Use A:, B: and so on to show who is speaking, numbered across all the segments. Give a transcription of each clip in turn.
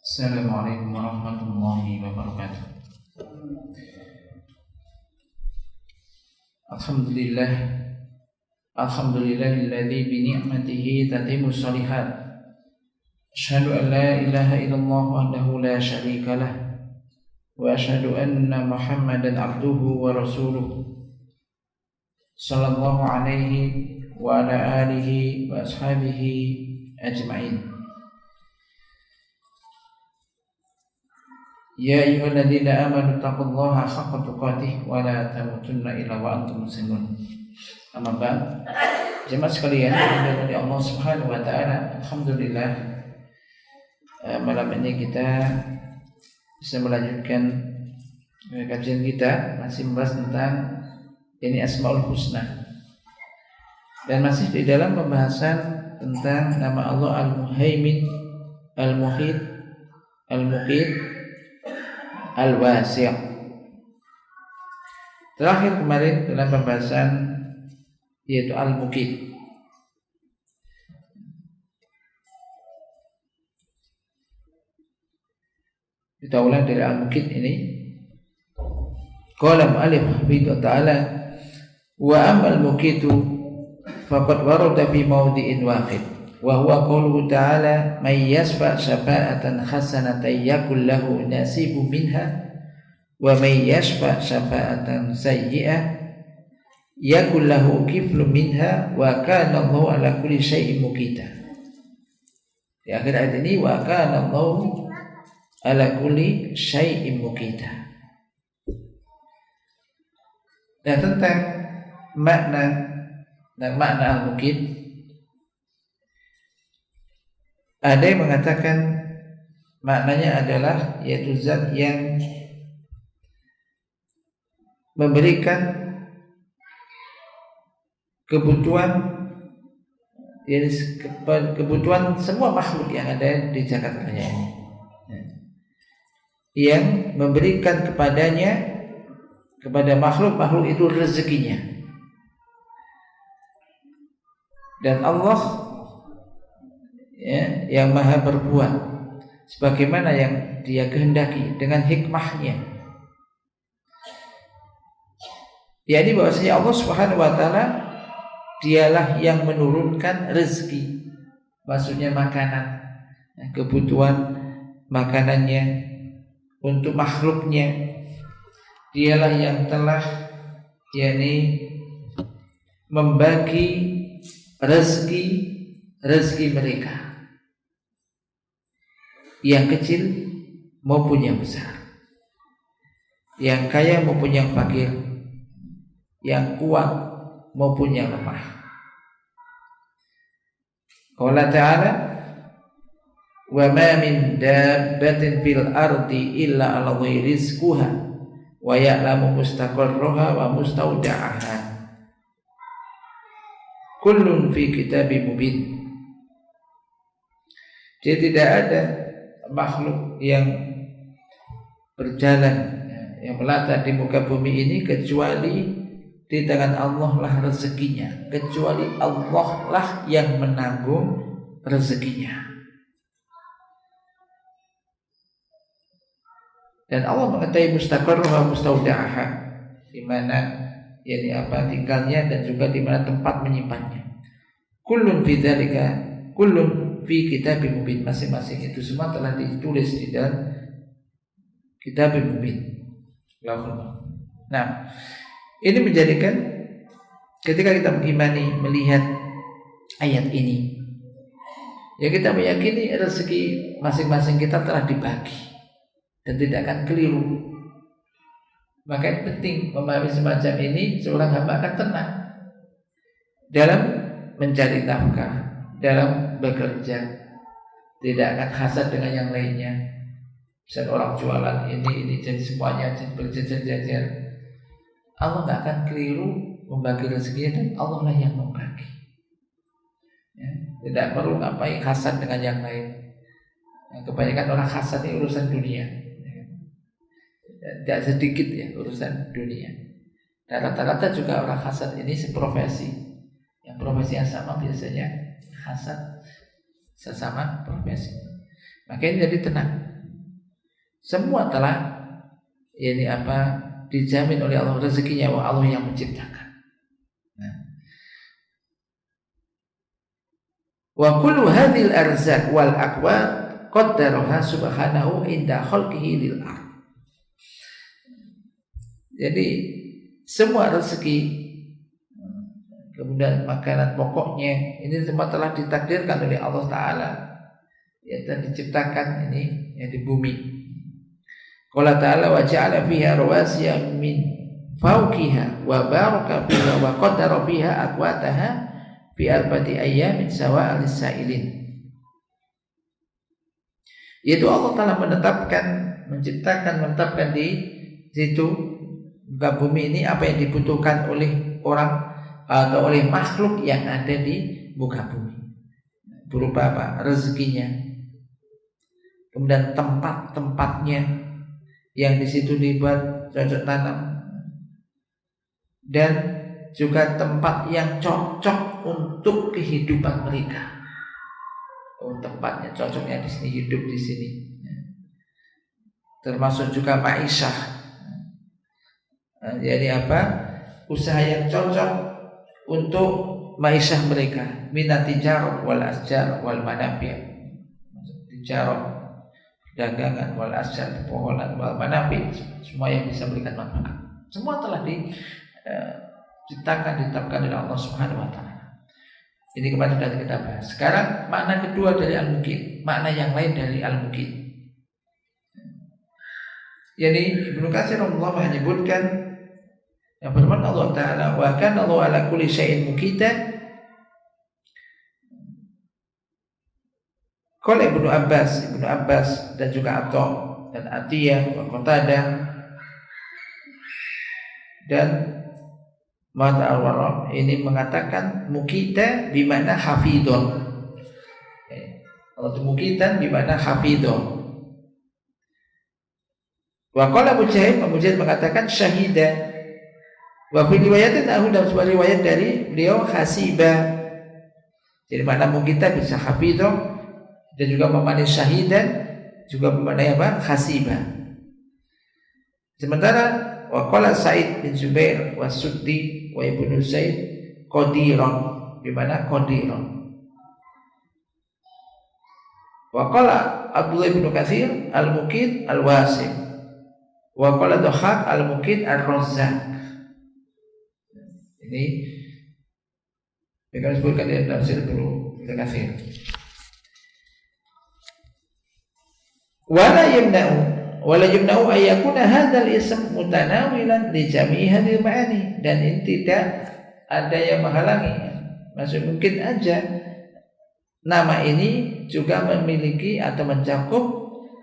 A: Assalamualaikum warahmatullahi wabarakatuh. Alhamdulillah, alhamdulillahilladzi bi ni'matihi tatimmu shalihat. Asyhadu an la ilaha illallah wahdahu la syarika lah wa asyhadu anna Muhammadan abduhu wa rasuluh. Sallallahu alaihi wa ala alihi wa ashabihi ajma'in. Ya ayyuhalladzina amanu taqullaha haqqa tuqatih wa la tamutunna illa wa antum muslimun. Amma ba'd. Jemaah sekalian yang dimuliakan Allah Subhanahu wa taala, alhamdulillah malam ini kita bisa melanjutkan kajian kita, masih membahas tentang ini Asmaul Husna. Dan masih di dalam pembahasan tentang nama Allah Al-Muhaimin, Al-Muhit, Al-Muqit, Al-Wasi'. Terakhir kemarin dalam pembahasan yaitu Al-Muqit. Kita ulang dari Al-Muqit ini. Qala mu'allif rahimahullah ta'ala wa amal muqitu faqad warada fi mawdi'in wahid wa huwa qawluhu ta'ala may yashfa' syafa'atan hasanatan yakul lahu nasibun minha wa may yashfa' syafa'atan sayyi'ah yakul lahu kiflun minha wa kana Allahu ala kulli syai'in muqita. Di akhir ayat ini wa kana Allahu ala kulli syai'in muqita. Nah, tentang makna al-muqit, ada yang mengatakan maknanya adalah yaitu zat yang memberikan kebutuhan semua makhluk yang ada di jagat raya ini, yang memberikan kepada makhluk itu rezekinya. Dan Allah yang maha berbuat sebagaimana yang Dia kehendaki dengan hikmahnya. Jadi bahwasanya Allah Subhanahu wa taala Dialah yang menurunkan rezeki, maksudnya makanan, kebutuhan makanannya untuk makhluknya. Dialah yang telah membagi rezeki mereka, yang kecil maupun yang besar, yang kaya maupun yang fakir, yang kuat maupun yang lemah. Qala ta'ala wa ma min dabbatin fil ardi illa 'ala Allahi rizquha wa ya'lamu mustaqarraha wa mustawda'aha kullun fi kitabim mubin. Jadi tidak ada makhluk yang berjalan, yang melata di muka bumi ini kecuali di tangan Allah lah rezekinya, kecuali Allah lah yang menanggung rezekinya. Dan Allah mengetahui mustaqarraha wa mustawda'aha, di mana tinggalnya dan juga di mana tempat menyimpannya. Kullun fi dzalika, kullun fi kitabim mubin, masing-masing itu semua telah ditulis di dalam kitabim mubin. Nah, ini menjadikan ketika kita mengimani, melihat ayat ini, ya kita meyakini rezeki masing-masing kita telah dibagi dan tidak akan keliru. Maka penting memahami semacam ini, seorang hamba akan tenang dalam mencari nafkah, dalam bekerja, tidak akan hasad dengan yang lainnya. Misalnya orang jualan ini jadi semuanya berjajar-jajar, Allah tidak akan keliru membagi rezekinya, dan Allah lah yang membagi. Tidak perlu ngapain hasad dengan yang lain. Kebanyakan orang hasad ini urusan dunia. Tidak sedikit urusan dunia. Dan rata-rata juga orang hasad ini seprofesi. Yang profesi yang sama biasanya hasad sesama profesi. Makanya jadi tenang. semua telah dijamin oleh Allah rezekinya, Allah yang menciptakan. Wa kullu hadhil arzaq wal aqwat qaddaraha subhanahu inda khalqihi lil ardh. Jadi semua rezeki, kemudian makanan pokoknya, ini semua telah ditakdirkan oleh Allah Ta'ala, dan diciptakan ini yang di bumi. Qala ta'ala wa ja'ala fiha rawasiya min fawqiha wa baraka fiha wa qaddara fiha aqwataha fi arba'ati ayyamin sawa'al lis-sa'ilin. Yaitu Allah telah menetapkan di situ muka bumi ini apa yang dibutuhkan oleh orang atau oleh makhluk yang ada di muka bumi, berupa apa? Rezekinya, kemudian tempat-tempatnya yang di situ dibuat cocok tanam, dan juga tempat yang cocok untuk kehidupan mereka. Tempatnya cocoknya di sini, hidup di sini, termasuk juga ma'isyah. Jadi usaha yang cocok untuk ma'isyah mereka, minat tijarah wal asjar wal manafi'. Tijarah, perdagangan, wal asjar, pepohonan, wal manafi', semua yang bisa memberikan manfaat. Semua telah ditetapkan oleh Allah Subhanahu wa taala. Ini kemarin sudah kita bahas. Sekarang makna kedua dari al-mukit, makna yang lain dari al-mukit. Jadi Ibnu Katsir Allah menyebutkan yang firman Allah Ta'ala, wa kana Allahu ala kulli syai'in mukita. Qala Ibnu Abbas dan juga Atha dan Atiyah wa Qatadah dan Mata al-Warraq ini mengatakan mukita bimana hafidhon. Kalau mukitan bimana hafidhon. Wa qala Mujahid mengatakan syahida. Wa fi riwayatin dalam sebuah riwayat dari beliau hasiba. Jadi mana mukita bisa hafidhon dan juga memanai syahidan, juga memanai hasiba. Sementara wa qala Sa'id bin Zubair wa Suddi wa Ibnu Zaid qadiran, di mana qadiran. Wa qala Abdullah bin Katsir al-Muqit al-Wasi', wa qala Dhahhak al-Muqit ar-Razzaq. Ini kita sebutkan dalam tafsir Ibnu Katsir. Wala yumna'u ayyakuna hadzal ism mutanawilan li jami'i hadhil ma'ani, dan ini tidak ada yang menghalangi. Maksud mungkin aja nama ini juga memiliki atau mencakup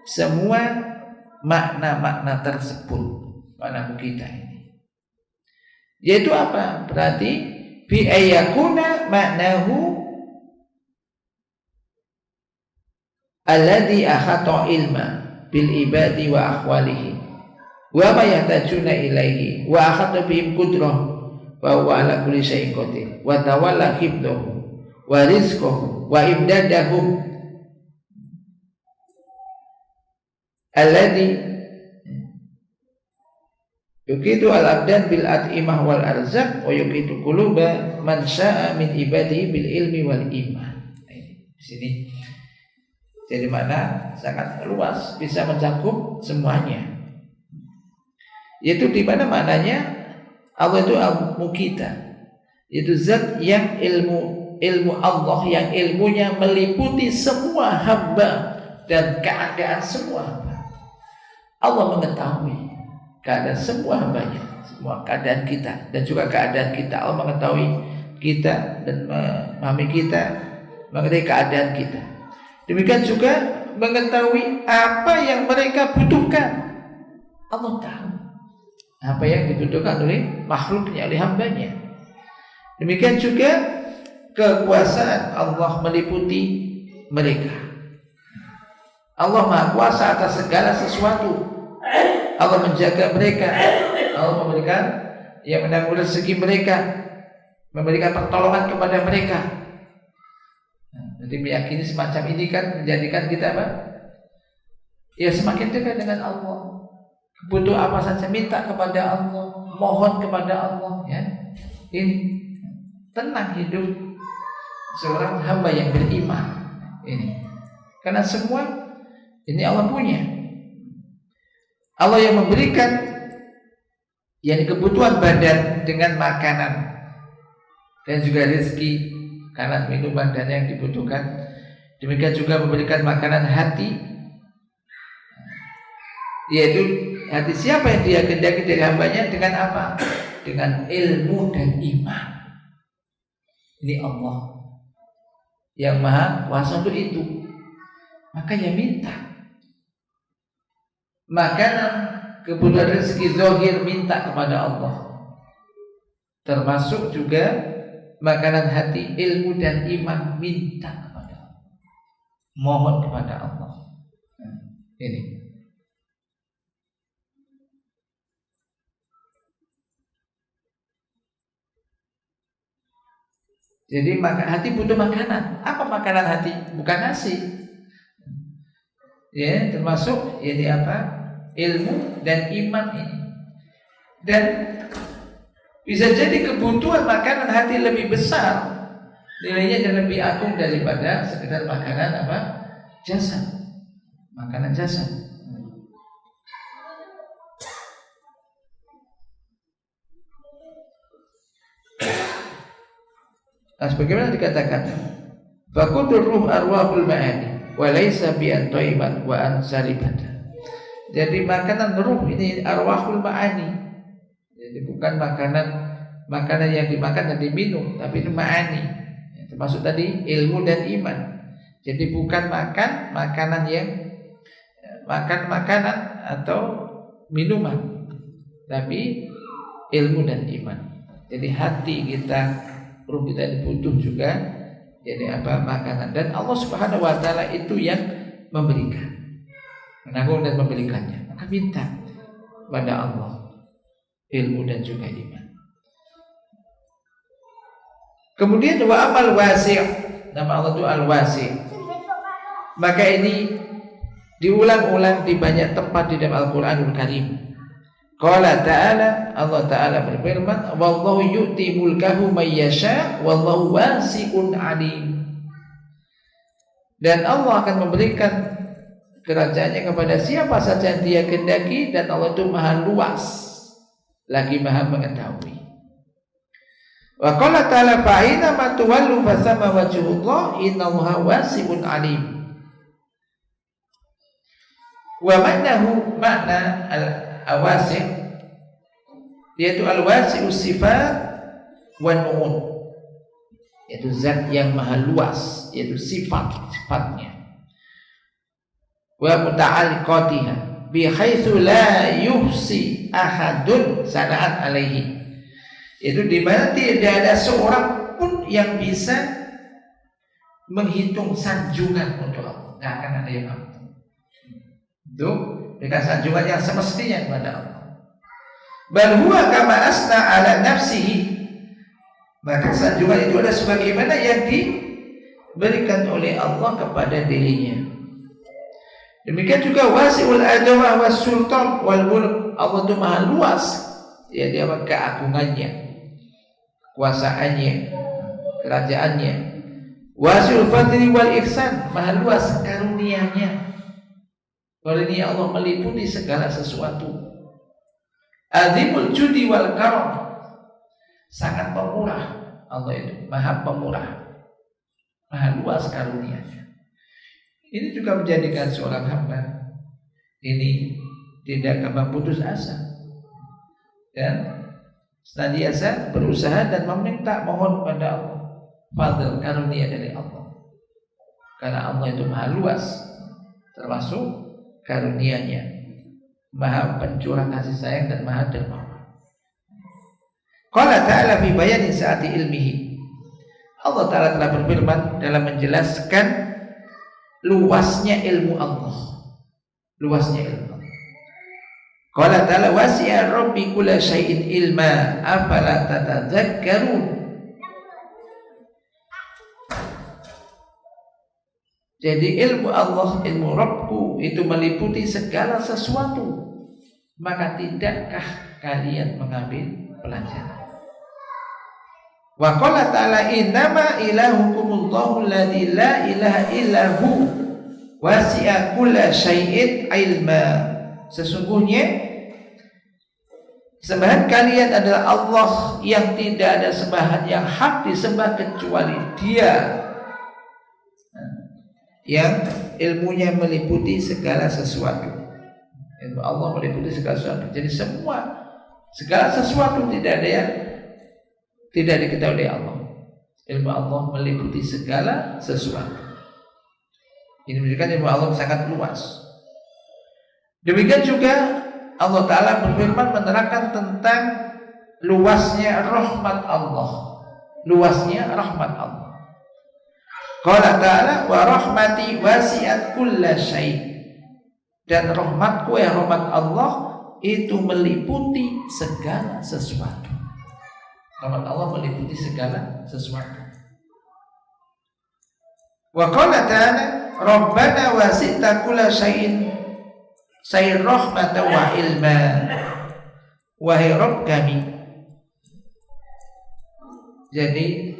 A: semua makna-makna tersebut, makna kita ini. Yaitu apa? Berarti bi ayyakuna maknahu alladhi akhata ilma bil ibadi wa ahwalihi wa ma yahtajuna ilaihi wa akhata bihim qudrah wa huwa ala kulli syai'in qadir wa tawalla hifdhahu wa rizqahu wa imdadahum alladhi yuqitu al-abdan bil at'imah wal arzaq wa yuqitu quluba man syaa min ibadihi bil ilmi wal iman. Di sini jadi mana sangat luas, bisa mencakup semuanya. Yaitu di mana maknanya Allah itu al-mukita, yaitu zat yang ilmu Allah yang ilmunya meliputi semua hamba dan keadaan semua hamba. Allah mengetahui keadaan semua hambanya, semua keadaan kita dan juga keadaan kita. Allah mengetahui kita dan memahami kita, mengenai keadaan kita. Demikian juga mengetahui apa yang mereka butuhkan. Allah tahu apa yang dibutuhkan oleh makhluknya, oleh hambanya. Demikian juga kekuasaan Allah meliputi mereka. Allah Maha Kuasa atas segala sesuatu. Allah menjaga mereka. Allah memberikan yang menanggung rezeki mereka, memberikan pertolongan kepada mereka. Jadi meyakini semacam ini kan menjadikan kita ya semakin dekat dengan Allah. Butuh apa saja minta kepada Allah, mohon kepada Allah, ya. Ini tenang hidup seorang hamba yang beriman. Ini karena semua ini Allah punya. Allah yang memberikan yang kebutuhan badan dengan makanan dan juga rezeki, karena minuman dan yang dibutuhkan. Demikian juga memberikan makanan hati, yaitu hati siapa yang dia kehendaki dari hambanya dengan apa? Dengan ilmu dan iman. Ini Allah yang maha kuasa untuk itu. Makanya minta makanan, kebutuhan rezeki zahir minta kepada Allah, termasuk juga makanan hati, ilmu dan iman minta kepada Allah, mohon kepada Allah. Ini jadi hati butuh makanan. Apa makanan hati? Bukan nasi. Ya, termasuk ini apa? Ilmu dan iman ini. Dan bisa jadi kebutuhan makanan hati lebih besar nilainya dan lebih agung daripada sekedar makanan apa? Jasad. Makanan jasad. Nah, sebagaimana dikatakan, faqudur ruh arwahul ma'ani wa laisa bi antaibat wa ansaribata. Jadi makanan ruh ini arwahul ma'ani. Jadi bukan makanan yang dimakan dan diminum, tapi itu ma'ani. Termasuk tadi ilmu dan iman. Jadi bukan makanan yang makan makanan atau minuman, tapi ilmu dan iman. Jadi hati kita, ruh kita butuh juga jadi apa? Makanan. Dan Allah Subhanahu wa taala itu yang memberikan, menanggung dan memberikannya. Maka minta pada Allah ilmu dan juga iman. Kemudian wa amal wasi', nama Allah itu al-wasi'. Maka ini diulang-ulang di banyak tempat di dalam Al-Qur'anul Karim. Qala ta'ala, Allah Ta'ala berfirman, wallahu yu'ti mulkahu may yasha wallahu wasi'un 'alim. Dan Allah akan memberikan kerajaannya kepada siapa saja yang Dia kehendaki, dan Allah itu maha luas lagi maha mengetahui. Wa qala ta'ala fa aina ma tuwallu fa thamma wajhullah innallaha wasi'un 'alim. Wa ma'nahu makna al-wasi', yaitu al-wasi'u sifat wa nun, yaitu zat yang maha luas, yaitu sifatnya. Wa muta'alliqatiha bi haitsu la yuhsi ahadun sana'at alaihi, itu di mana tidak ada seorang pun yang bisa menghitung sanjungan untuk Allah. Tidak akan ada yang mampu. Itu dengan sanjungan yang semestinya kepada Allah. Bal huwa kama asna ala nafsihi, maka sanjungan itu adalah sebagaimana yang diberikan oleh Allah kepada dirinya. Demikian juga wasi'ul adawah was sultan wal mulk, Allah itu maha luas, ya dia keagungannya, kuasaannya, kerajaannya. Wasi'ul fadli wal ihsan, maha luas karunia-Nya. Karunia Allah meliputi segala sesuatu. Azimul judi wal karam, sangat pemurah. Allah itu maha pemurah, maha luas karunia-Nya. Ini juga menjadikan seorang hamba ini tidak gampang putus asa dan senantiasa berusaha dan mohon pada Allah fadl, karunia dari Allah, karena Allah itu maha luas, termasuk karunia-Nya maha pencurah kasih sayang dan maha dermawan. Qala ta'ala fi bayani sa'ati ilmihi, Allah Ta'ala telah berfirman dalam menjelaskan luasnya ilmu Allah, luasnya ilmu Allah. Qala ta'ala wasi'a rabbi kulla syai'in ilma afala tatadzakkarun. Jadi ilmu Allah, ilmu Rabbku itu meliputi segala sesuatu. Maka tidakkah kalian mengambil pelajaran? Wa qala ta'ala innama ilahukumullahu alladzi la ilaha illahu wasi'a kulla syai'in ilma. Sesungguhnya sembahan kalian adalah Allah yang tidak ada sembahan yang hak disembah kecuali Dia, yang ilmunya meliputi segala sesuatu. Ilmu Allah meliputi segala sesuatu. Jadi segala sesuatu tidak ada yang tidak diketahui oleh Allah. Ilmu Allah meliputi segala sesuatu. Ini menunjukkan ilmu Allah sangat luas. Demikian juga Allah Ta'ala berfirman menerangkan tentang luasnya rahmat Allah. Luasnya rahmat Allah. Qala ta'ala wa rahmati wasi'at kulla syai'. Dan rahmatku, ya rahmat Allah itu meliputi segala sesuatu. Rahmat Allah meliputi segala sesuatu. Wa qala ta'ala rabbana wasi'ta kulla syai'in rahmatan wa ilma. Wahai Rabb kami. Jadi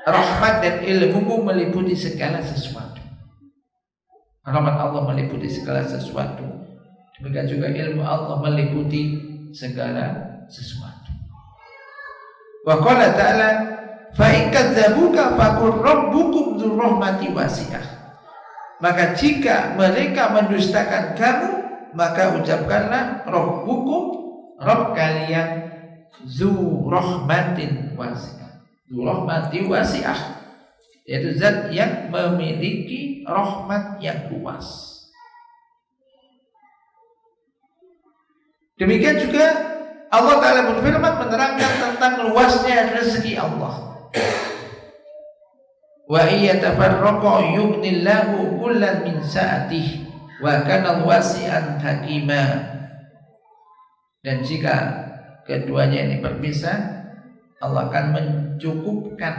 A: rahmat dan ilmumu meliputi segala sesuatu. Rahmat Allah meliputi segala sesuatu. Demikian juga ilmu Allah meliputi segala sesuatu. Wa qala ta'ala fa in kadzabuka faqur rabbukum dzur rahmati wasi'ah. Maka jika mereka mendustakan kamu, maka ucapkanlah rabbukum, Rabb kalian, dzu rahmatin wasi'ah. Dzu rahmati wasi'ah, yaitu zat yang memiliki rahmat yang luas. Demikian juga Allah Ta'ala berfirman menerangkan tentang luasnya rezeki Allah. Wa iyatafarraqa yughnillahu kullan min sa'atihi wa kana wasi'an hakima. Dan jika keduanya ini berpisah, Allah akan mencukupkan,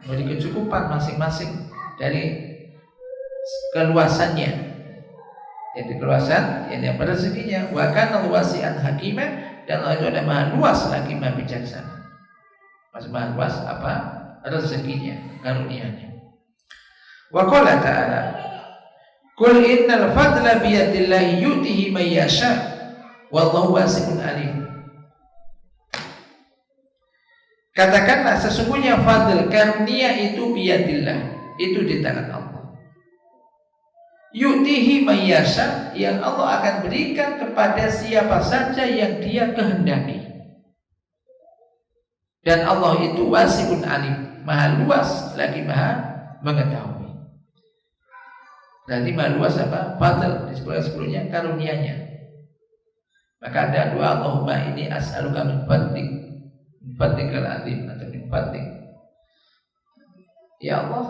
A: memberi kecukupan masing-masing dari keluasannya. Jadi keluasan yang pada rezekinya, wa kana wasi'an hakima, dan Allah itu ada maha luas lagi maha bijaksana. Maha luas apa? Rezekinya, karunia-Nya. Wa qala ta'ala qul innal fadla biyadillahi yu'tihi man yasha wallahu wasi'un alim. Katakanlah sesungguhnya fadl, karunia itu biyadillah, itu di tangan Allah. Yu'tihi man yasha, yang Allah akan berikan kepada siapa saja yang Dia kehendaki. Dan Allah itu wasi'un alim, maha luas lagi maha mengetahui. Berarti maha luas apa? Fadl, sebelumnya karunia-Nya. Maka ada doa, Allahumma ini as'aluka min fadlikal azim, atau min fadlik. Ya Allah,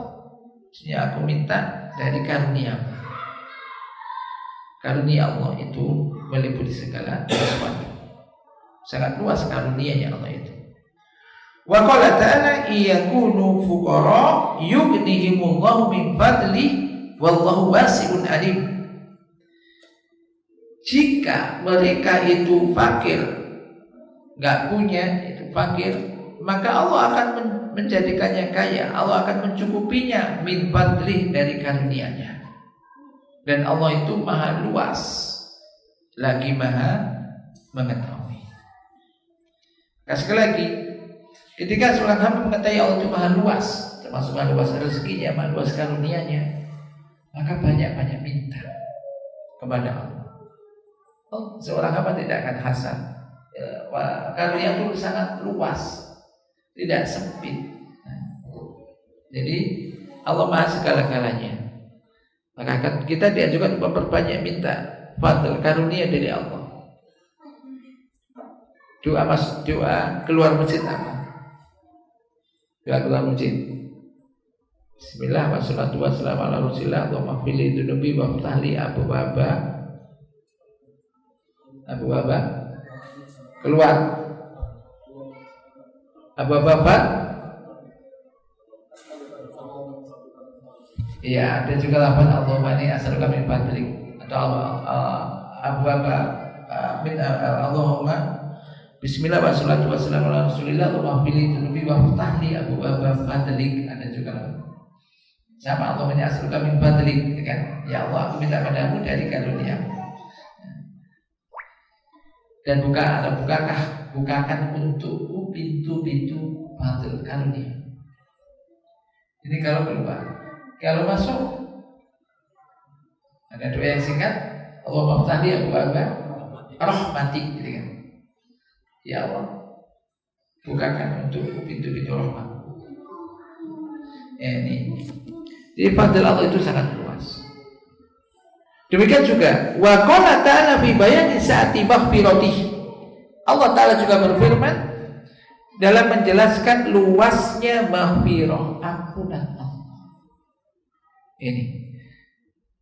A: aku minta dari karunia-Mu. Karunia Allah itu meliputi segala sesuatu. Sangat luas karunia-Nya Allah itu. Wa qala ta'ala iyakunu fuqara yughnihimullahu min fadli wallahu wasi'un alim. Jika mereka itu fakir, enggak punya, itu fakir, maka Allah akan menjadikannya kaya. Allah akan mencukupinya min fadli, dari karunia-Nya. Dan Allah itu maha luas lagi maha mengetahui. Sekali lagi, ketika seorang hamba mengetahui Allah itu maha luas, termasuk maha luas rezekinya, maha luas karunia-Nya, maka banyak-banyak minta kepada Allah. Seorang hamba tidak akan hasad. Karunia itu sangat luas, tidak sempit. Jadi Allah maha segala-galanya. Maka kita diajukan memperbanyak minta fadl, karunia dari Allah. Doa keluar masjid apa? Doa keluar masjid. Bismillah wassalatu wassalamu ala rasulillah Allahumma fili dunubi wa ftahli abu waba keluar abu waba Iya, ada juga lafaz Allahumma inni as'aluka min fadlik atau Allahumma bismillah wa salatu wassalamu ala rasulillah Allahumma fili dunubi wa ftahli abwaaba fadlik. Ada juga sama Allahumma inni as'aluka min fadlik, kan? Ya Allah, aku minta padamu dari karunia-Mu. Dan bukakan untukku pintu-pintu fadl karunia. Ini kalau keluar. Kalau masuk ada doa yang singkat, Allahumma ftahli abwaaba rahmatik, gitu kan. Ya Allah, bukakan untukku pintu-pintu rahmat. Ini jadi fadl Allah itu sangat luas. Demikian juga wa qala ta'ala fi bayani sa'ati maghfiratih. Allah Ta'ala juga berfirman dalam menjelaskan luasnya maghfirah, ampunan Allah. Ini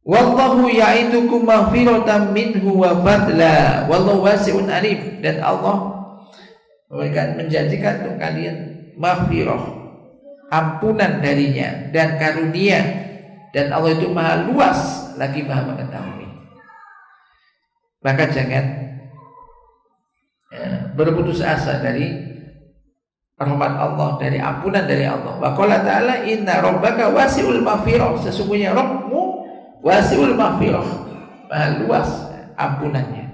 A: wallahu ya'idukum maghfiratan minhu wa fadla wallahu wasi'un alim. Dan Allah menjanjikan untuk kalian maghfirah, ampunan darinya dan karunia, dan Allah itu maha luas lagi maha mengetahui. Maka jangan berputus asa dari rahmat Allah, dari ampunan dari Allah. Wa qala ta'ala inna rabbaka wasi'ul maghfirah. Sesungguhnya Rabbmu wasi'ul maghfirah, maha luas ampunannya.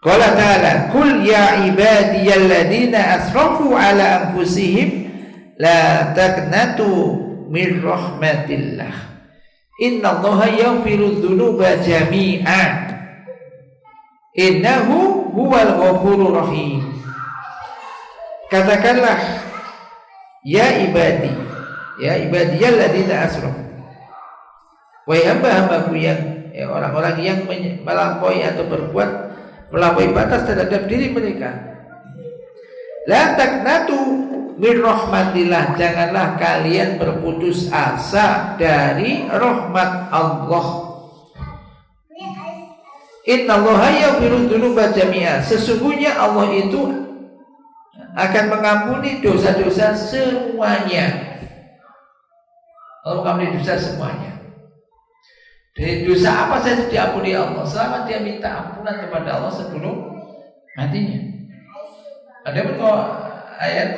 A: Qala ta'ala qul ya ibadiyalladzina asrafu ala anfusihim la taqnatu min rahmatillah innallaha yaghfiru dzunuba jami'a innahu huwal ghafurur rahim. Katakanlah ya ibadiyalladzina asrafu, wahai hamba-hambaku yang orang-orang yang melampaui atau berbuat melampaui batas terhadap diri mereka. La taqnatu min rahmatillah, janganlah kalian berputus asa dari rahmat Allah. Innallaha yaghfiru dzunuba jami'a, sesungguhnya Allah itu akan mengampuni dosa-dosa semuanya. Allah mengampuni dosa semuanya. Dari dosa apa saja diampuni Allah selama dia minta ampunan kepada Allah sebelum matinya. Ada betul ayat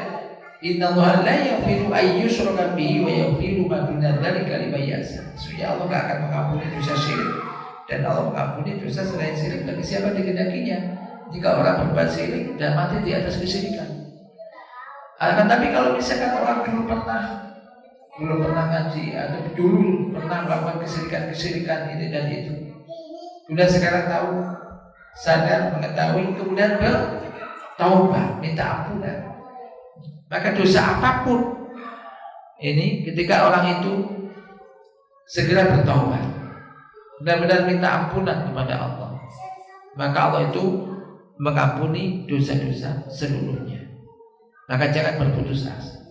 A: innallaha la yaghfiru ay yushraka bihi wa yaghfiru ma duna dzalika liman yasha. Sesungguhnya Allah tidak akan mengampuni dosa syirik, dan Allah mengampuni dosa selain syirik bagi siapa dikehendakinya. Jika orang berbuat syirik dan mati di atas kesyirikan. Tapi kalau misalkan orang belum pernah ngaji atau dulu pernah melakukan kesirikan ini dan itu, sudah sekarang tahu, sadar, mengetahui, kemudian bertaubat, minta ampunan, maka dosa apapun ini ketika orang itu segera bertaubat, benar-benar minta ampunan kepada Allah, maka Allah itu mengampuni dosa-dosa seluruhnya. Maka jangan berputus asa.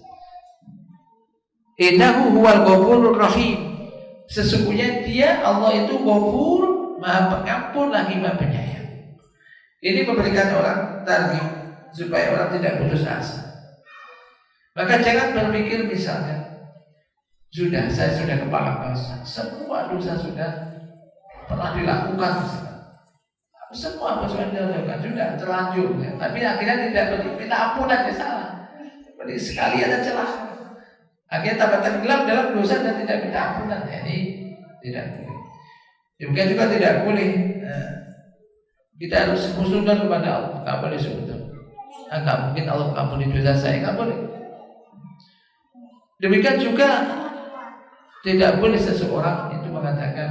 A: Innahu huwal ghafurur rahim. Sesungguhnya dia Allah itu Ghafur, maha pengampun lagi maha penyayang. Ini memberikan orang targhib supaya orang tidak putus asa. Maka jangan berpikir misalnya saya sudah kepala basah, semua dosa sudah pernah dilakukan, semua apa sudah dilakukan, sudah terlanjur ya. Tapi akhirnya tidak minta ampunan, ya salah. Jadi sekali ada celah, akhirnya tambah tenggelam dalam dosa dan tidak minta ampunan. Ini tidak boleh. Juga tidak boleh kita harus husnudzon kepada Allah. Tidak boleh suudzon. Tidak mungkin Allah mengampuni dosa saya, tidak boleh. Demikian juga tidak boleh seseorang itu mengatakan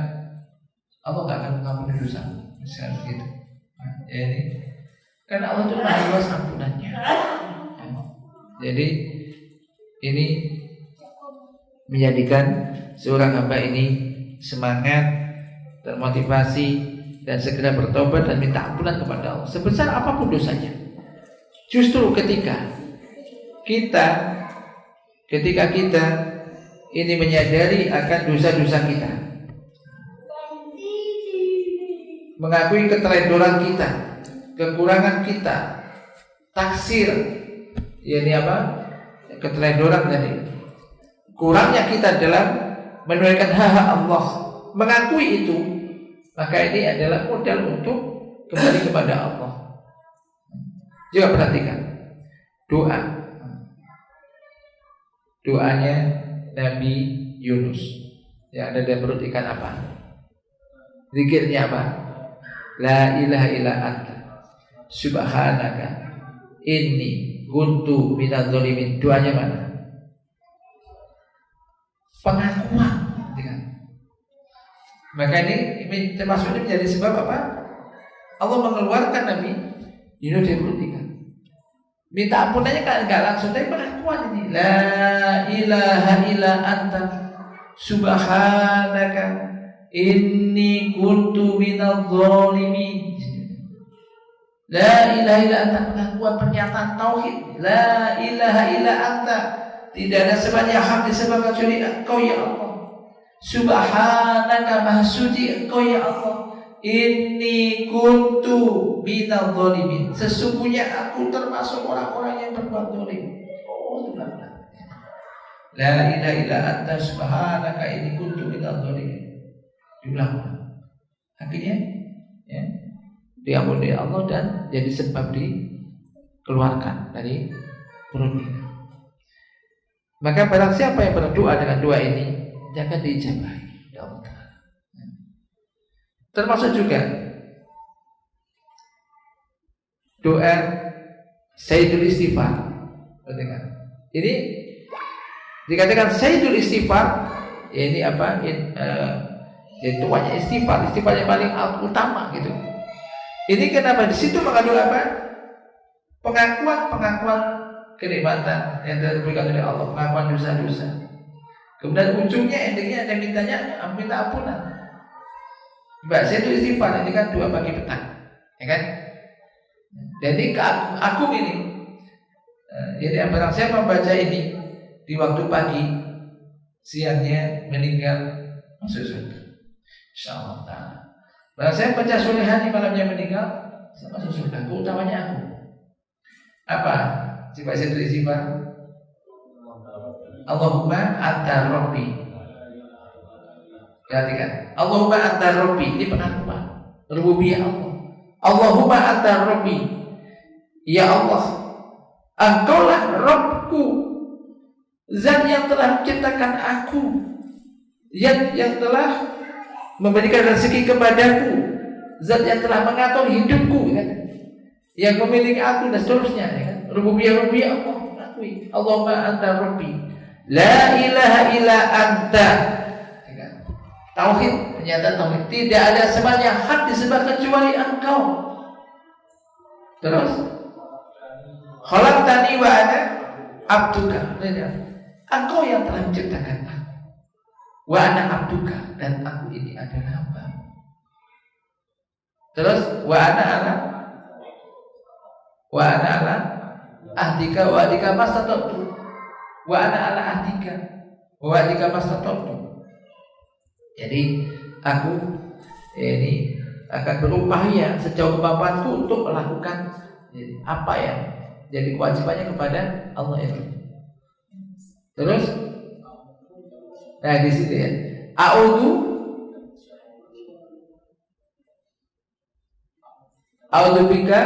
A: Allah tidak akan mengampuni dosa. Misalnya begitu. Ini karena Allah itu maha luas ampunannya. Jadi ini menjadikan seorang hamba ini semangat, termotivasi, dan segera bertobat dan minta ampunan kepada Allah sebesar apapun dosanya. Justru ketika kita ini menyadari akan dosa-dosa kita, mengakui keterendoran kita, kekurangan kita, taksir, yakni apa? Keterendoran tadi. kurangnya kita dalam menunaikan hak Allah, mengakui itu, maka ini adalah modal untuk kembali kepada Allah. Juga perhatikan doanya Nabi Yunus yang ada di perut ikan apa? Zikirnya apa? La ilaha illa anta subhanaka inni kuntu minadz dzalimin. Doanya mana? Pengakuan. Maka ini termasuk ini menjadi sebab apa? Allah mengeluarkan Nabi Yunus dari perut ikan. Minta ampunannya kan enggak langsung, tapi pengakuan ini. La ilaha illa anta subhanaka inni kuntu minadz dzalimin. La ilaha illa anta, pengakuan pernyataan tauhid. La ilaha illa anta, tidak ada sembahan yang hak disembah kecuali Engkau ya Allah. Subhanaka, maha suci Engkau ya Allah. Inni kuntu minadz dzalimin, sesungguhnya aku termasuk orang-orang yang berbuat zalim. Oh, Tuhan. La ilaha illa anta subhanaka inni kuntu minadz dzalimin. Diulang. Akhirnya ya, diampuni Allah dan jadi sebab dikeluarkan dari perut ikan. Maka barang siapa yang berdoa dengan doa ini, jangan diijabahi ya Allah. Termasuk juga doa Sayyidul Istighfar. Ini dikatakan Sayyidul Istighfar, ini apa? Tuanya istighfar yang paling utama gitu. Ini kenapa di situ mengandung apa? Pengakuan kenikmatan yang diberikan oleh Allah, pengakuan dosa-dosa. Kemudian ujungnya endingnya ada minta ampunan. Mbak, saya itu istighfar, ini kan doa pagi petang, ya kan? Jadi aku ini, jadi barang saya membaca ini di waktu pagi, siangnya meninggal masuk surga, insyaallah taala. Barang saya baca solehani malamnya meninggal, saya masuk surga. Keutamanya aku. Apa? Coba saya tulis istighfar. Allahumma anta rabbi. Perhatikan, Allahumma anta rabbi, ini pengakuan rububiyah Allah. Allahumma anta rabbi, ya Allah, Engkaulah Rabbku, Zat yang telah menciptakan aku, Zat yang telah memberikan rezeki kepadaku, Zat yang telah mengatur hidupku, kan? Yang memiliki aku dan seterusnya, kan? Rububiyah Allah, akui. Allahumma anta rabbi, la ilaha illa anta. Tauhid, pernyataan tauhid. Tidak ada sembahan yang hak disembah kecuali Engkau. Terus, khalaqtani wa ana abduka. Engkau yang telah menciptakan aku. Wa ana abduka, dan aku ini adalah hamba. Terus, wa ana ala ahdika wa ahdika mastata'tu. Wa ana ala ahdika wa ahdika mastata'tu. Jadi aku ini akan berupaya sejauh kemampuanku untuk melakukan apa yang jadi kewajibannya kepada Allah itu. Terus, nah di sini ya, a'udzu bika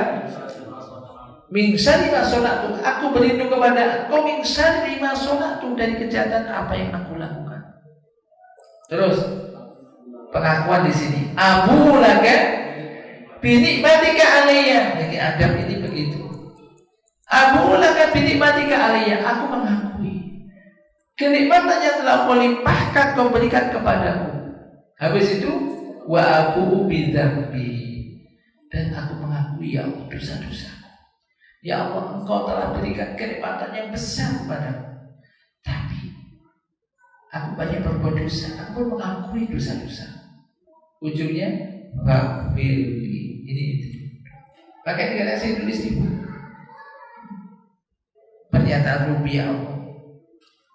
A: min syarri ma sana'tu. Aku berlindung kepada Engkau min syarri ma sana'tu, dari kejahatan apa yang aku lakukan. Terus pengakuan di sini, abu laka binikmatika alayya. Jadi adab ini begitu. Abu laka binikmatika alayya, aku mengakui kenikmatan yang telah Kau limpahkan, Kau berikan kepadaku. Habis itu wa aku bidzambi, dan aku mengakui ya Allah dosa-dosaku. Ya Allah, Engkau telah berikan kenikmatan yang besar kepadaku, tapi aku banyak berbuat dosa. Aku pun mengakui dosa-dosa. Ujungnya ghafirli. Ini itu. Maka ini kata saya tulis istighfar. Pernyataan rububiyah Allah.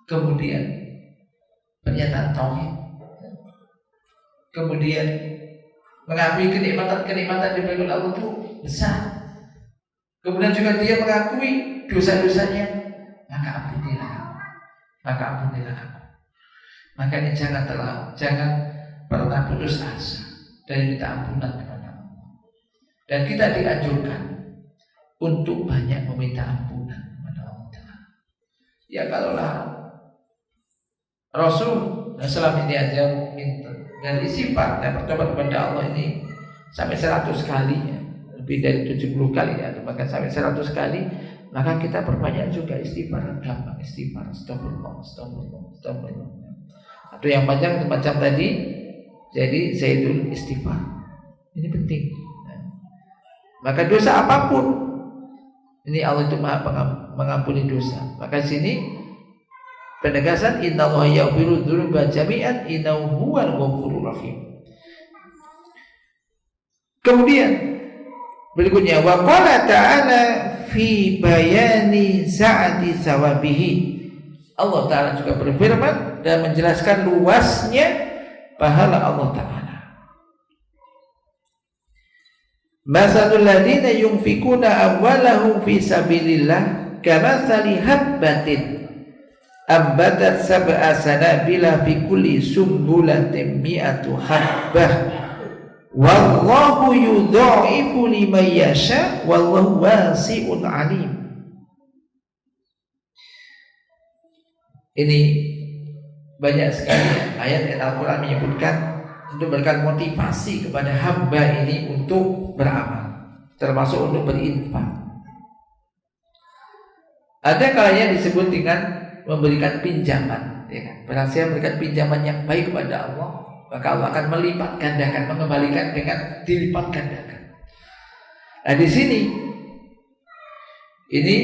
A: Kemudian pernyataan tauhid. Kemudian mengakui kenikmatan diberikan Allah itu besar. Kemudian juga dia mengakui dosa-dosanya. Maka ampunilah aku. Makanya jangan pernah putus asa dan minta ampunan kepada Allah. Dan kita dianjurkan untuk banyak meminta ampunan kepada Allah. Ya kalaulah Rasul selama ini aja dengan istighfar dan bertobat kepada Allah ini sampai 100 kali ya, lebih dari 70 kali ya, atau bahkan sampai 100 kali, maka kita perbanyak juga istighfar, gampang istighfar, astagfirullah. Atau yang panjang semacam tadi, jadi zaidul istighfar. Ini penting. Maka dosa apapun, ini Allah itu Maha mengampuni dosa. Maka sini penegasan innallaha yaghfiru dzunuba jami'an innahu huwal ghafurur rahim. Kemudian berikutnya wa qala ta'ala fi bayani sa'ati sawabihi. Allah Ta'ala juga berfirman dan menjelaskan luasnya pahala Allah Ta'ala. Masalul ladina yunfikuna amwalahum fi sabilillah kamathali habbatin ambatat sab'a sanabila fi kulli sumbulatin mi'atu habbah wallahu yudha'ifu liman yasha wallahu wasi'un alim. Ini banyak sekali ayat Al-Quran menyebutkan untuk memberikan motivasi kepada hamba ini untuk beramal, termasuk untuk berinfak. Ada kalanya disebut dengan memberikan pinjaman, ya kan? Berhasil memberikan pinjaman yang baik kepada Allah, maka Allah akan melipat gandakan, mengembalikan dengan dilipat gandakan. Nah di sini ini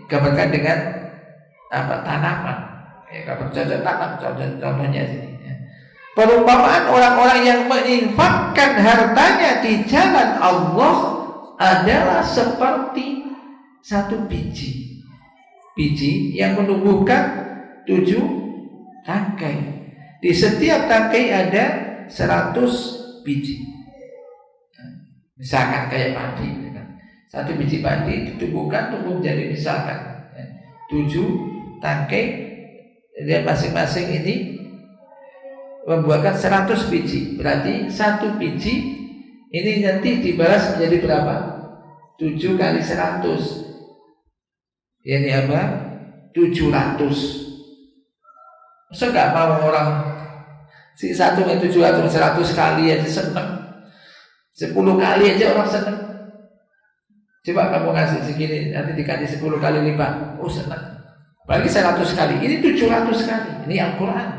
A: gambarkan dengan tanaman. Ya, kalau tanam contohnya sini. Ya. Perumpamaan orang-orang yang menginfakkan hartanya di jalan Allah adalah seperti satu biji yang menumbuhkan 7 tangkai. Di setiap tangkai ada 100 biji. Misalkan kayak padi, kan? Satu biji padi ditumbuhkan tumbuh menjadi misalkan 7 tangkai. Dan masing-masing ini membuahkan 100 biji. Berarti satu biji ini nanti dibalas menjadi berapa? 7 kali 100. Ini apa? 700. Masa gak mau orang si satu yang 700 100 kali aja seneng, 10 kali aja orang seneng. Coba kamu ngasih segini, nanti dikasih 10 kali lipat, oh seneng. Bagi 100 kali, ini 700 kali. Ini Al-Quran.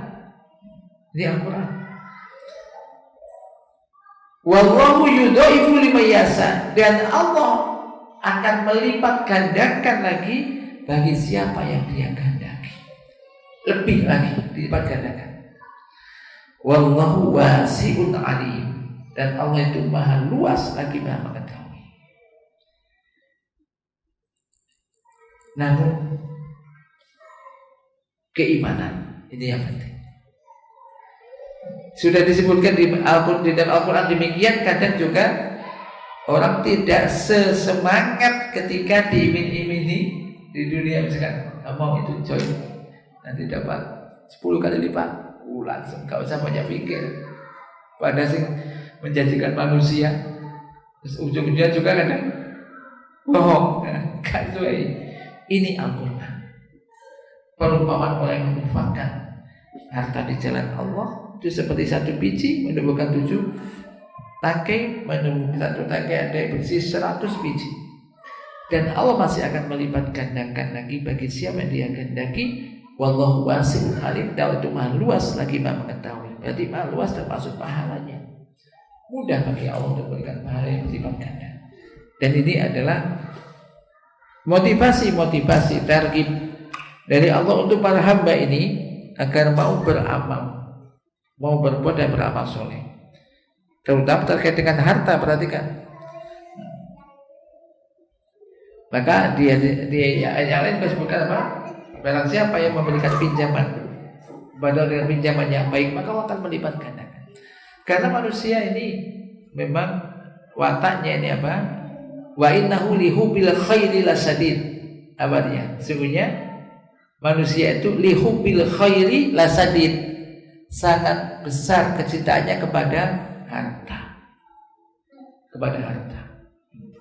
A: Wallahu yudha'ifu liman yasha, dan Allah akan melipat gandakan lagi bagi siapa yang Dia kehendaki. Lebih lagi dilipat gandakan. Wallahu wasi'un alim, dan Allah itu Maha luas lagi Maha mengetahui. Namun keimanan ini yang penting. Sudah disebutkan di dalam Al-Quran demikian. Kadang juga orang tidak sesemangat ketika diiming-imingi di dunia, misalkan kamu mau itu join nanti dapat 10 kali lipat, langsung gak usah banyak pikir. Pada sing menjanjikan manusia, terus ujung-ujungnya juga kadang bohong, kan sesuai. Ini Al-Quran. Perumpamaan orang yang menginfakkan harta di jalan Allah itu seperti satu biji menumbuhkan 7 tangkai, menumbuhkan satu tangkai ada berisi 100 biji, dan Allah masih akan melipat gandakan lagi bagi siapa yang Dia kehendaki. Wallahu wasi'un alim, dan itu Maha luas lagi Maha mengetahui. Berarti Maha luas termasuk pahalanya. Mudah bagi Allah untuk memberikan pahala yang berlipat ganda. Dan ini adalah motivasi targhib dari Allah untuk para hamba ini agar mau beramal, mau berbuat dan beramal soleh, terutama terkait dengan harta. Perhatikan. Maka dia yang lain disebutkan apa? Barang siapa yang memberikan pinjaman badal dengan pinjaman yang baik, maka Allah akan melipat gandakan. Karena manusia ini memang wataknya ini apa? Wa innahu lihubbil khairi lasadid. Apa dia? Sesungguhnya manusia itu lihubbil khairi lasadid. sangat besar kecintaannya kepada harta.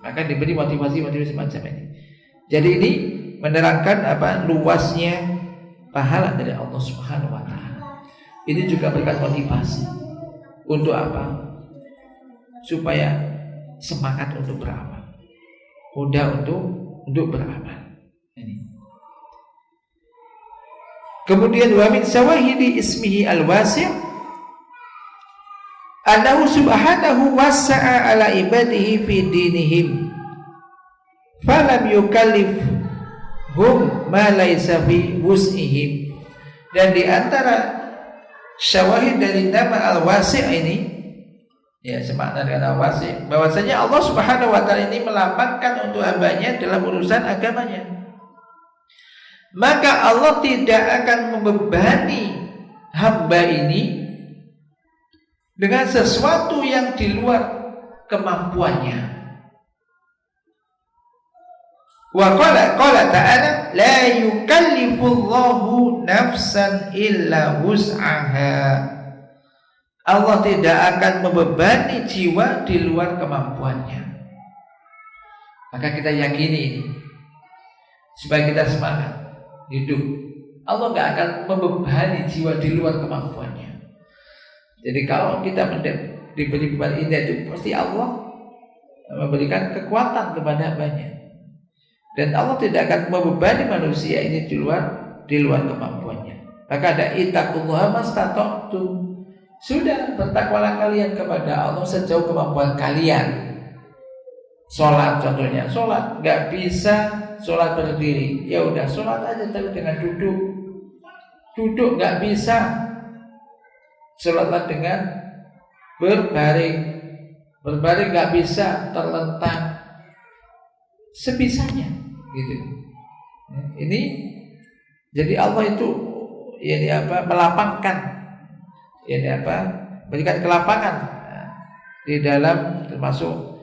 A: Maka diberi motivasi semacam ini. Jadi ini menerangkan luasnya pahala dari Allah Subhanahu wa taala. Ini juga berikan motivasi untuk supaya semangat untuk beramal. Mudah untuk beramal. Ini. Kemudian wa min sawahidi ismihi al-wasi' annahu subhanahu wasa'a ala ibadihi fi dinihim falam yukallifhum ma laysa fi wus'ihim. Dan di antara syawahid dari nama al-wasi' ini, ya semakna dengan al-wasi', bahwasanya Allah Subhanahu wa taala ini melapangkan untuk hambanya dalam urusan agamanya. Maka Allah tidak akan membebani hamba ini dengan sesuatu yang di luar kemampuannya. Wa qala ta'ala la yukallifullahu nafsan illa wus'aha. Allah tidak akan membebani jiwa di luar kemampuannya. Maka kita yakini ini supaya kita semangat hidup. Allah gak akan membebani jiwa di luar kemampuannya. Jadi kalau kita diberi beban ini, itu pasti Allah memberikan kekuatan kepada hambanya. Dan Allah tidak akan membebani manusia ini di luar kemampuannya. Maka ada ittaqullaha mastata'tum. Sudah, bertakwalah kalian kepada Allah sejauh kemampuan kalian. Sholat contohnya, sholat nggak bisa sholat berdiri, ya udah sholat aja tapi dengan duduk nggak bisa, sholatlah dengan berbaring nggak bisa, terlentang sebisanya gitu. Ini jadi Allah itu melapangkan berikan kelapangan di dalam, termasuk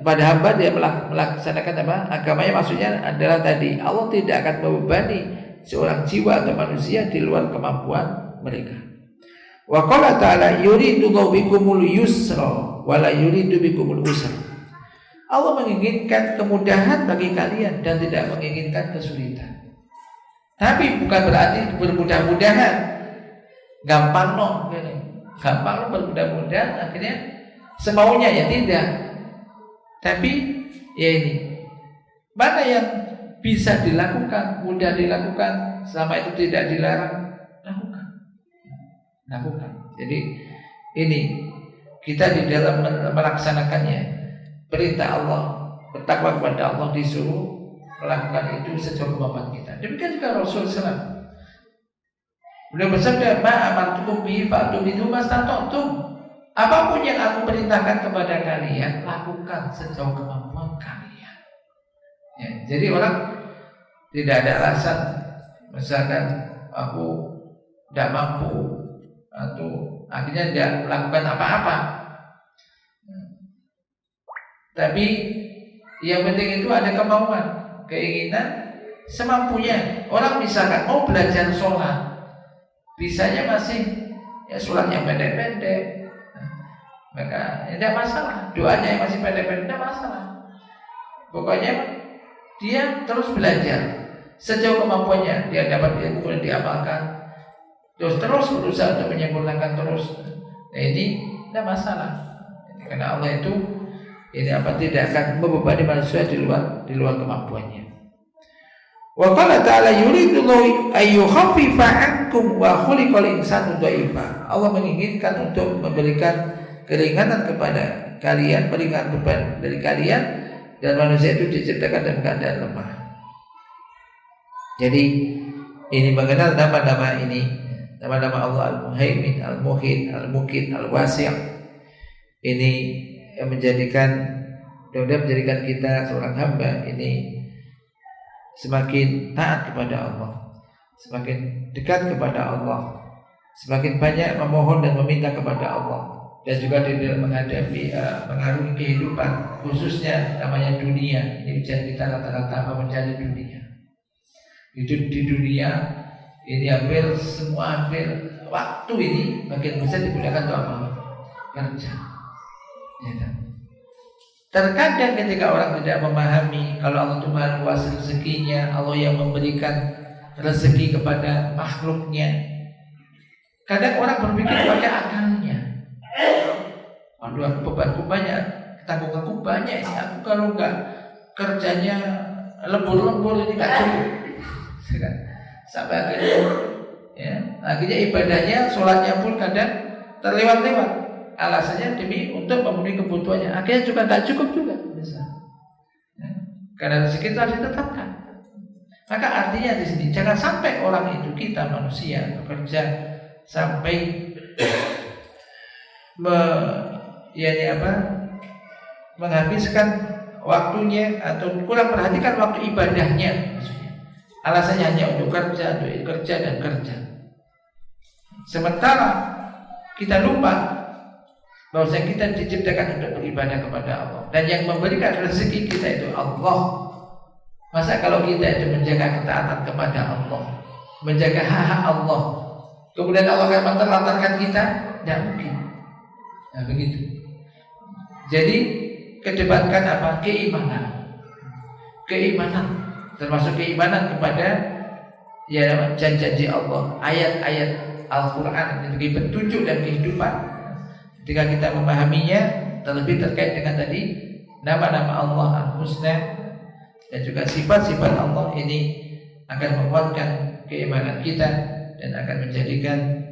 A: pada hamba dia melaksanakan agamanya. Maksudnya adalah tadi Allah tidak akan membebani seorang jiwa atau manusia di luar kemampuan mereka. Wa qala ta'ala yuridu bikumul yusra wa la yuridu bikumul usra. Allah menginginkan kemudahan bagi kalian dan tidak menginginkan kesulitan. Tapi bukan berarti bermudah-mudahan, gampang bermudah-mudahan akhirnya semaunya, ya tidak. Tapi ya ini mana yang bisa dilakukan, mudah dilakukan, selama itu tidak dilarang, lakukan. Jadi ini kita di dalam melaksanakannya, perintah Allah, bertakwa kepada Allah, disuruh melakukan itu sejauh kemampuan kita. Demikian juga Rasul SAW. Beliau bersabda, ma amartukum bihi fa'tu minhu mastata'tum. Apapun yang aku perintahkan kepada kalian, lakukan sejauh kemampuan kalian. Ya, jadi orang tidak ada alasan, misalkan aku tidak mampu atau akhirnya tidak melakukan apa-apa. Tapi yang penting itu ada kemauan, keinginan, semampunya. Orang misalkan mau belajar sholat, bisanya masih sholat yang pendek-pendek, maka tidak masalah. Doanya yang masih pendek-pendek tidak masalah. Pokoknya dia terus belajar sejauh kemampuannya, dia dapat ilmu dan diamalkan, terus berusaha untuk menyempurnakan terus. Nah ini tidak masalah. Karena Allah itu tidak akan membebani manusia di luar kemampuannya. Wa qala ta'ala yuridullahu ayyukhaffifa 'ankum wa khuliqal insanu dha'ifa. Allah menginginkan untuk memberikan keringanan kepada kalian, meringankan beban dari kalian, dan manusia itu diciptakan dalam keadaan lemah. Jadi ini mengenal nama-nama ini, nama-nama Allah Al-Muhaimin, Al-Muhid, Al-Mukid, Al-Wasi'. Ini yang menjadikan kita seorang hamba ini semakin taat kepada Allah, semakin dekat kepada Allah, semakin banyak memohon dan meminta kepada Allah. Dan juga di dalam menghadapi mengarungi kehidupan, khususnya namanya dunia. Ini ujian kita rata-rata mencari dunia. Hidup di dunia ini hampir waktu ini bagian besar digunakan untuk apa? Kerja. Ya kan? Terkadang ketika orang tidak memahami kalau Allah itu Maha luas rezekinya, Allah yang memberikan rezeki kepada makhluknya. Kadang orang berpikir pada akalnya. Waduh, aku bebanku banyak, tanggunganku banyak ini. Aku kalau nggak kerjanya lembur-lembur ini nggak cukup. Sampai akhirnya ibadahnya, sholatnya pun kadang terlewat-lewat. Alasannya demi untuk memenuhi kebutuhannya. Akhirnya juga tak cukup juga. Karena rezeki itu harus ditetapkan. Maka artinya di sini jangan sampai orang itu, kita manusia bekerja sampai menghabiskan waktunya atau kurang perhatikan waktu ibadahnya. Alasannya hanya untuk kerja dan kerja. Sementara kita lupa bahwa kita diciptakan untuk beribadah kepada Allah, dan yang memberikan rezeki kita itu Allah. Masa kalau kita itu menjaga ketaatan kepada Allah, menjaga hak Allah, kemudian Allah akan menelantarkan kita? Tidak mungkin. Nah begitu. Jadi kedepankan apa? Keimanan, termasuk keimanan kepada janji Allah, ayat-ayat Al-Quran sebagai petunjuk dan kehidupan. Ketika kita memahaminya, terlebih terkait dengan tadi nama-nama Allah Al-Husna dan juga sifat-sifat Allah, ini akan menguatkan keimanan kita dan akan menjadikan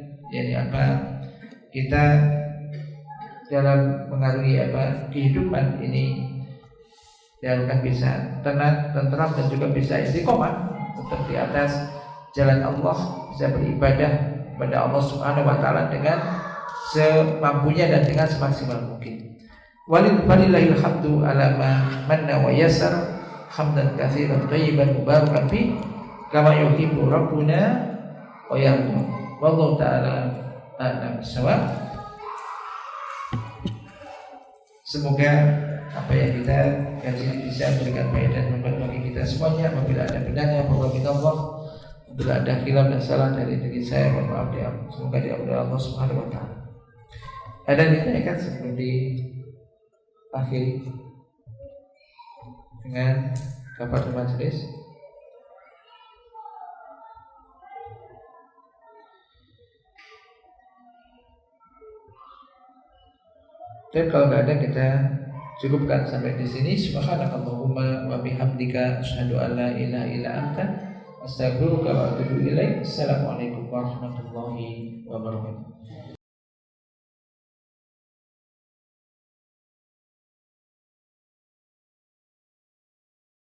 A: kita dalam mengarungi kehidupan ini diharapkan bisa tenang, tentram, dan juga bisa istiqomah tetap di atas jalan Allah, bisa beribadah kepada Allah Subhanahu wa taala dengan semampunya dan dengan semaksimal mungkin. Walillahil hamdu ala ma manna wa yasar, hamdan katsiran thayyiban mubarakan fi kama yuhibbu rabbuna wa yarda. Wallahu taala a'lam bissawab. Semoga apa yang kita kaji bisa memberikan faedah dan manfaat bagi kita semuanya. Apabila ada benarnya, bahwa kita Allah, apabila ada khilaf dan salah dari diri saya, mohon maaf ya. Semoga diampuni Allah Subhanahu wa taala. Ada yang ditanyakan sebelum diakhiri dengan kabar majelis? Dan kalau nggak ada, kita cukupkan sampai di sini. Subhanakallahumma wa bihamdika asyhadu an la ilaha illa anta astaghfiruka wa atubu ilaik. Assalamualaikum warahmatullahi wabarakatuh.